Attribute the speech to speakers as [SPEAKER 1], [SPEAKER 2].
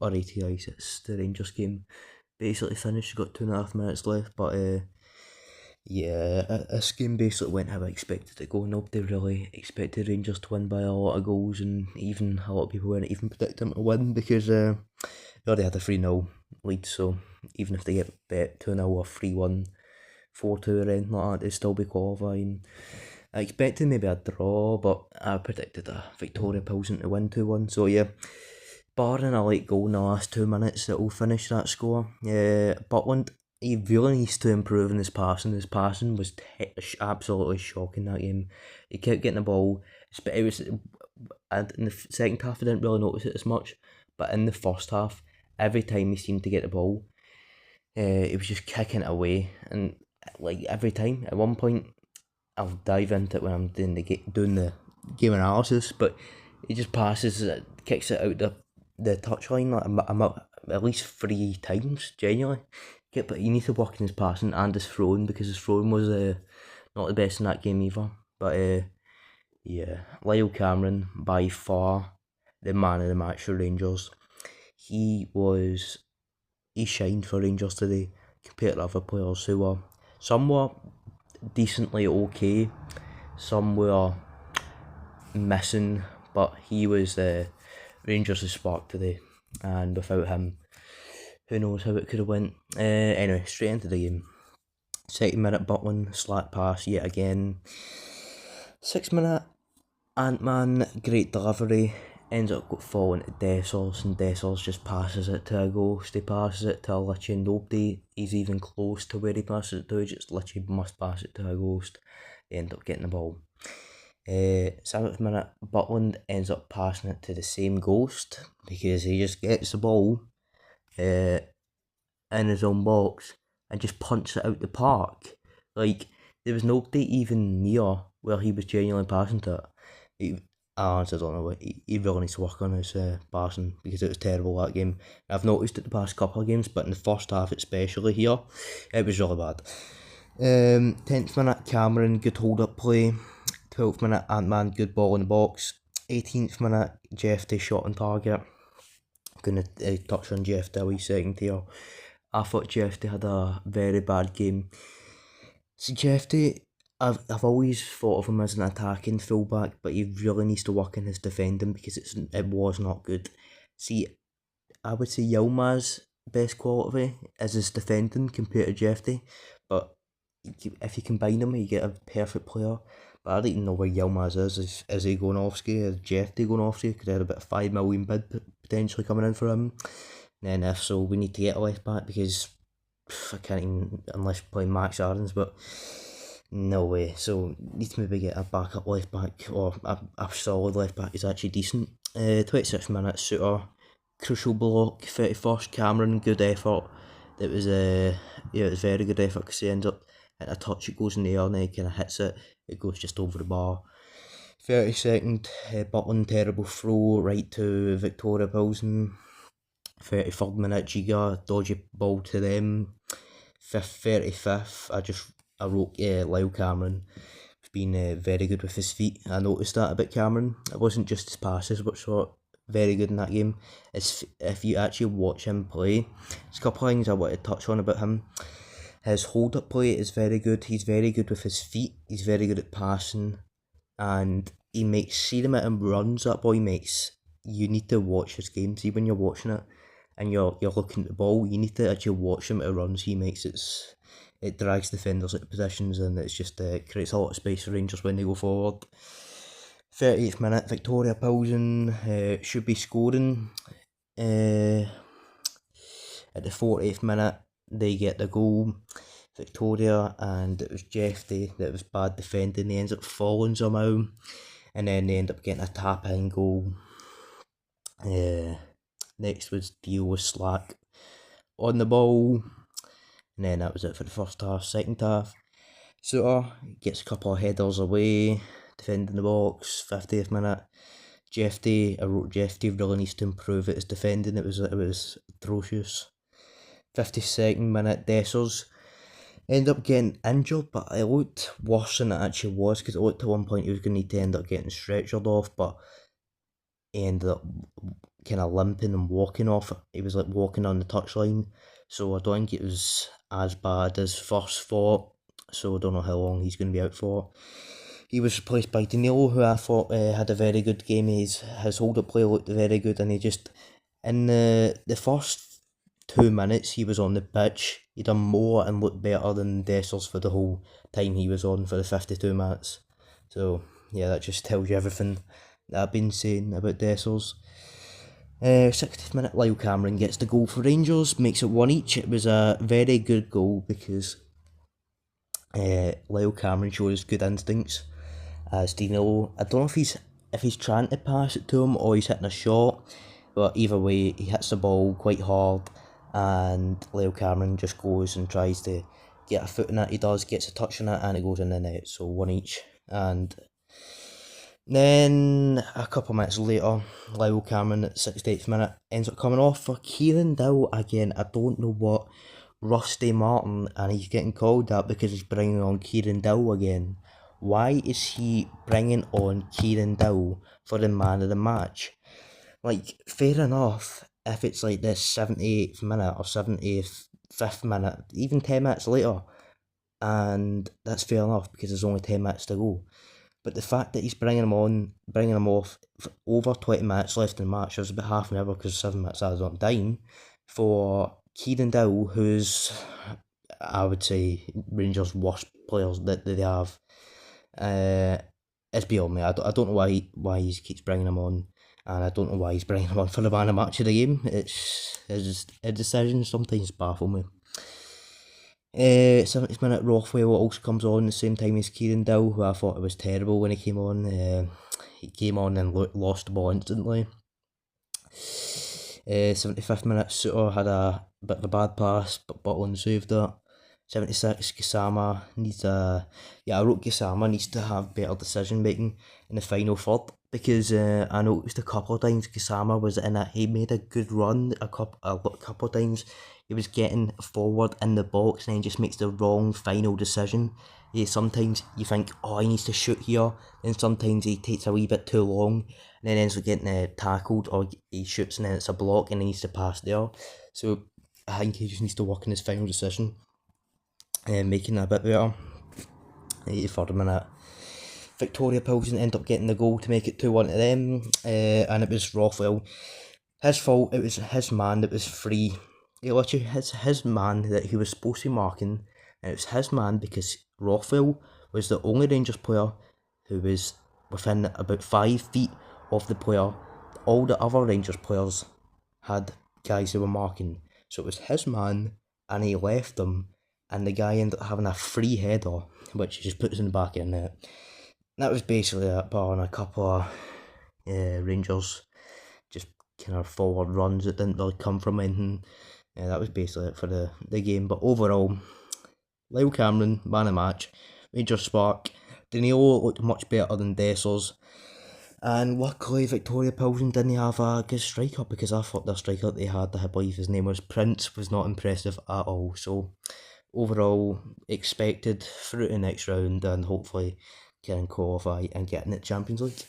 [SPEAKER 1] Alrighty guys, it's the Rangers game. Basically finished, got 2.5 minutes left, but yeah, this game basically went how I expected it to go. Nobody really expected Rangers to win by a lot of goals, and even a lot of people weren't even predicting them to win because they already had a 3-0 lead, so even if they get bet 2-0 or 3-1, 4-2 or anything like that, they'd still be qualifying. I expected maybe a draw, but I predicted a Victoria Plzen to win 2-1, so yeah. Barring a late goal in the last 2 minutes that will finish that score. Butland, he really needs to improve in his passing. His passing was absolutely shocking that game. He kept getting the ball. It was in the second half I didn't really notice it as much, but in the first half, every time he seemed to get the ball, he was just kicking it away, and like every time. At one point, I'll dive into it when I'm doing the game analysis, but he just passes it, kicks it out the touchline like I'm at least 3 times, genuinely. But you need to work in his passing and his throwing, because his throwing was not the best in that game either. But yeah, Lyle Cameron, by far the man of the match for Rangers. He shined for Rangers today compared to other players who were somewhat decently okay, some were missing, but he was Rangers' spark today, and without him, who knows how it could have went. Anyway, straight into the game. 2nd-minute Butland slack pass yet again. 6th-minute Ant-Man, great delivery, ends up falling to Dessers, and Dessers just passes it to a ghost. He passes it to literally nobody. He's even close to where he passes it to. He just literally must pass it to a ghost. They end up getting the ball. 7th minute, Butland ends up passing it to the same ghost, because he just gets the ball in his own box and just punches it out the park. Like, there was nobody even near where he was genuinely passing to it. I honestly don't know. He really needs to work on his passing, because it was terrible that game. I've noticed it the past couple of games, but in the first half especially here, it was really bad. 10th minute, Cameron, good hold up play. 12th minute, Ant-Man, good ball in the box. 18th minute, Jeffy shot on target. Gonna touch on Jeffy a wee second here. I thought Jeffy had a very bad game. See, Jeffy, I've always thought of him as an attacking fullback, but he really needs to work in his defending, because it was not good. See, I would say Yilmaz's best quality is his defending compared to Jeffy, but if you combine them, you get a perfect player. But I don't even know where Yilmaz is. Is he going off ski? Is Jeffy going off ski? Because they had about 5 million bid potentially coming in for him. And then if so, we need to get a left back, because I can't even, unless you're playing Max Aarons, but no way. So need to maybe get a backup left back, or a solid left back is actually decent. 26 minutes, Suter, crucial block. 31st, Cameron, good effort. It was it was very good effort, because he ends up at a touch, it goes in the air, and he kind of hits it. It goes just over the bar. 32nd, Butland, terrible throw right to Viktoria Plzen. 33rd minute, Giga, dodgy ball to them. 35th, I wrote Lyle Cameron being very good with his feet. I noticed that about Cameron. It wasn't just his passes which were very good in that game. It's if you actually watch him play, there's a couple of things I want to touch on about him. His hold up play is very good. He's very good with his feet. He's very good at passing, and he makes, see the amount of runs that boy makes. You need to watch his game. See, when you're watching it and you're looking at the ball, you need to actually watch the amount of runs he makes. It drags defenders out of positions, and it's just creates a lot of space for Rangers when they go forward. 38th minute, Victoria Plzen should be scoring. At the 40th minute, they get the goal, Victoria, and it was Jeffy that was bad defending. He ends up falling somehow, and then they end up getting a tap-in goal. Next was deal with slack on the ball, and then that was it for the first half. Second half, Suter gets a couple of headers away, defending the box. 50th minute, Jeffy, I wrote Jeffy really needs to improve at his defending. It was atrocious. 52nd minute, Dessers ended up getting injured, but it looked worse than it actually was, because it looked at one point he was going to need to end up getting stretchered off, but he ended up kind of limping and walking off. He was like walking on the touchline, so I don't think it was as bad as first thought. So I don't know how long he's going to be out for. He was replaced by Danilo, who I thought had a very good game. His hold-up play looked very good, and he just in the first 2 minutes he was on the pitch, he done more and looked better than Dessers for the whole time he was on for the 52 minutes. So yeah, that just tells you everything that I've been saying about Dessers. 60th minute, Lyle Cameron gets the goal for Rangers, makes it 1 each. It was a very good goal because Lyle Cameron shows good instincts. As Dino, I don't know if he's trying to pass it to him or he's hitting a shot, but either way, he hits the ball quite hard, and Lyle Cameron just goes and tries to get a foot in it. He does, gets a touch on it, and it goes in the net. So 1 each, and then a couple of minutes later, Lyle Cameron at 68th minute ends up coming off for Kieran Dow again. I don't know what Rusty Martin, and he's getting called that because he's bringing on Kieran Dow again. Why is he bringing on Kieran Dow for the man of the match? Like, fair enough if it's like the 78th minute or 75th minute, even 10 minutes later, and that's fair enough because there's only 10 minutes to go. But the fact that he's bringing him off for over 20 minutes left in the match, there's about half an hour because 7 minutes added on time, for Kieran Dow, who's, I would say, Rangers' worst players that they have. It's beyond me. I don't know why he keeps bringing him on, and I don't know why he's bringing him on for the man of match of the game. It's just a decision sometimes baffle me. 70th minute, Rothwell also comes on the same time as Kieran Dow, who I thought it was terrible when he came on. He came on and lost the ball instantly. 75th minute, Suter had a bit of a bad pass, but Butland saved it. 76, Gisama needs I wrote Gisama needs to have better decision making in the final third, because I noticed a couple of times Gisama was in it. He made a good run a couple of times. He was getting forward in the box and then just makes the wrong final decision. Sometimes you think, oh, he needs to shoot here, and sometimes he takes a wee bit too long and then ends up getting tackled, or he shoots and then it's a block and he needs to pass there. So I think he just needs to work on his final decision and making it a bit better. 83rd minute, Victoria Plzen end up getting the goal to make it 2-1 to them, and it was Rothwell. His fault. It was his man that was free. It literally his man that he was supposed to be marking, and it was his man because Rothwell was the only Rangers player who was within about 5 feet of the player. All the other Rangers players had guys who were marking, so it was his man, and he left them, and the guy ended up having a free header, which he just puts in the back of the net. That was basically it, bar on a couple of Rangers just kind of forward runs that didn't really come from anything. That was basically it for the game. But overall, Lyle Cameron, man of match, Rangers spark. Danilo looked much better than Dessers. And luckily, Victoria Plzen didn't have a good striker, because I thought the striker that they had, I believe his name was Prince, was not impressive at all. So overall, expected through to the next round and hopefully can qualify and get in the Champions League.